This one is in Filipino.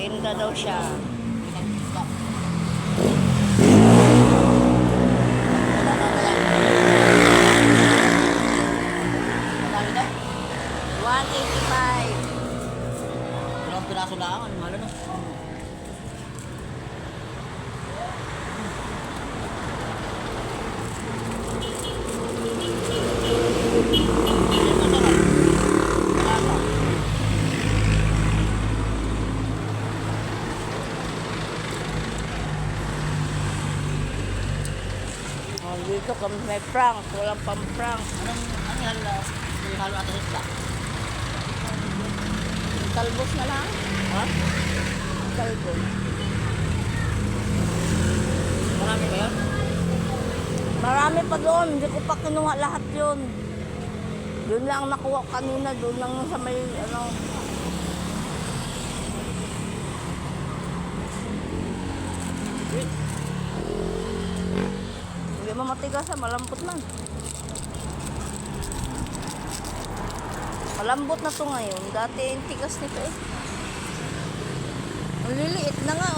Tinda daw siya. Dalawang piraso lang, ano mahal no? Oh, dito kami may prank. Walang pang-prank. Anong halo? May halo atas isda. Talbos na lang. Ha? Talbos. Marami ba yun? Marami pa doon. Hindi ko pa kinuha lahat yun. Yun lang nakuha kanina. Doon lang sa may ano. Hindi mo matigas ha. Malambot lang. Malambot na to ngayon. Dati yung tigas nito eh. Ang liliit na nga